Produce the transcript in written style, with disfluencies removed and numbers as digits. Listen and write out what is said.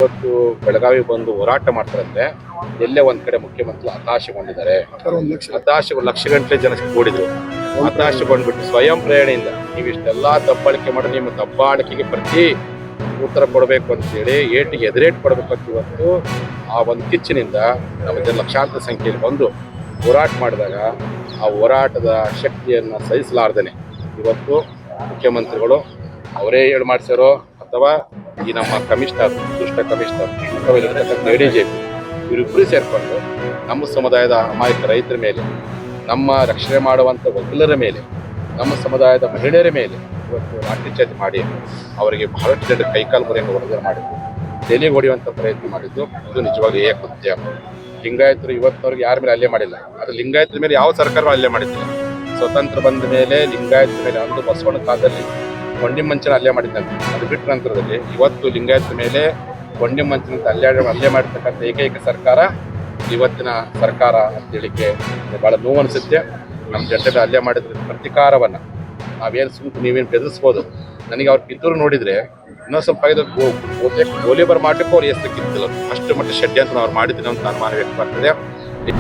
ಇವತ್ತು ಬೆಳಗಾವಿ ಬಂದು ಹೋರಾಟ ಮಾಡ್ತಾರಂದ್ರೆ ಎಲ್ಲೇ ಒಂದ್ ಕಡೆ ಮುಖ್ಯಮಂತ್ರಿ ಹತಾಶೆಗೊಂಡಿದ್ದಾರೆ. ಲಕ್ಷ ಗಂಟಲೆ ಜನ ಕೂಡಿದ್ರು. ಹತಾಶೆಗೊಂಡ್ಬಿಟ್ಟು ಸ್ವಯಂ ಪ್ರೇರಣೆಯಿಂದ ನೀವಿಷ್ಟೆಲ್ಲಾ ದಬ್ಬಾಳಿಕೆ ಮಾಡಿ ನಿಮ್ಮ ದಬ್ಬಾಳಿಕೆಗೆ ಪ್ರತಿ ಉತ್ತರ ಕೊಡಬೇಕು ಅಂತೇಳಿ ಏಟಿಗೆ ಎದುರೇಟ್ ಕೊಡಬೇಕು ಅಂತ ಇವತ್ತು ಆ ಒಂದು ಕಿಚ್ಚಿನಿಂದ ನಮ್ಮ ಲಕ್ಷಾಂತರ ಸಂಖ್ಯೆಯಲ್ಲಿ ಬಂದು ಹೋರಾಟ ಮಾಡಿದಾಗ ಆ ಹೋರಾಟದ ಶಕ್ತಿಯನ್ನು ಸಹಿಸಲಾರ್ದೇನೆ ಇವತ್ತು ಮುಖ್ಯಮಂತ್ರಿಗಳು ಅವರೇ ಹೇಳಿ ಮಾಡಿಸ್ಯಾರೋ ಅಥವಾ ಈ ನಮ್ಮ ಕಮಿಷನರ್ ದುಷ್ಟ ಕಮಿಷನರ್ ADGP ಇವರಿಬ್ಬರು ಸೇರ್ಕೊಂಡು ನಮ್ಮ ಸಮುದಾಯದ ಅಮಾಯಕ ರೈತರ ಮೇಲೆ, ನಮ್ಮ ರಕ್ಷಣೆ ಮಾಡುವಂಥ ವಕೀಲರ ಮೇಲೆ, ನಮ್ಮ ಸಮುದಾಯದ ಮಹಿಳೆಯರ ಮೇಲೆ ಇವತ್ತು ಲಾಠಿ ಚಾರ್ಜ್ ಮಾಡಿ ಅವರಿಗೆ ಬಹಳಷ್ಟು ಜನ ಕೈಕಾಲು ಮುರಿಯನ್ನು ವರದಿ ಮಾಡಿದ್ದು, ತಲೆಗೆ ಹೊಡೆಯುವಂಥ ಪ್ರಯತ್ನ ಮಾಡಿದ್ದು ಇದು ನಿಜವಾಗಿ ಏಕಕೃತ್ಯ. ಲಿಂಗಾಯತರು ಇವತ್ತವರೆಗೆ ಯಾರ ಮೇಲೆ ಹಲ್ಲೆ ಮಾಡಿಲ್ಲ. ಆದರೆ ಲಿಂಗಾಯತರ ಮೇಲೆ ಯಾವ ಸರ್ಕಾರ ಹಲ್ಲೆ ಮಾಡಿದ್ದಿಲ್ಲ. ಸ್ವತಂತ್ರ ಬಂದ ಮೇಲೆ ಲಿಂಗಾಯತರ ಮೇಲೆ ಅಂದು ಬಸವಣ್ಣ ಕಾಲದಲ್ಲಿ ಕೊಂಡಿ ಮಂಚನ ಹಲ್ಲೆ ಮಾಡಿದ್ದಂತೆ. ಅದು ಬಿಟ್ಟ ನಂತರದಲ್ಲಿ ಇವತ್ತು ಲಿಂಗಾಯತರ ಮೇಲೆ ಕೊಂಡಿ ಮಂಚನ ಹಲ್ಲೆ ಮಾಡಿರ್ತಕ್ಕಂಥ ಏಕೈಕ ಸರ್ಕಾರ ಇವತ್ತಿನ ಸರ್ಕಾರ ಅಂತ ಹೇಳಿಕೆ ಭಾಳ ನೋವು ಅನಿಸುತ್ತೆ. ನಮ್ಮ ಜನತೆ ಹಲ್ಲೆ ಮಾಡಿದ್ರೆ ಪ್ರತಿಕಾರವನ್ನು ನಾವೇನು ಸುಮ್ಮನೆ ನೀವೇನು ಬೆದರಿಸ್ಬೋದು. ನನಗೆ ಅವ್ರು ಕಿತ್ತೂರು ನೋಡಿದರೆ ಇನ್ನೊಂದು ಸ್ವಲ್ಪ ಗೋಲಿಬಾರ್ ಮಾಡಲಿಕ್ಕೂ ಅವ್ರು ಎಷ್ಟು ಕಿತ್ತಿಲ್ಲ, ಅಷ್ಟು ಮಟ್ಟ ಷಡ್ಯಂತ್ರ ಅವ್ರು ಮಾಡಿದ್ದೀನಿ ಅಂತ ಅನುಮಾನ ವ್ಯಕ್ತವಾಗ್ತದೆ.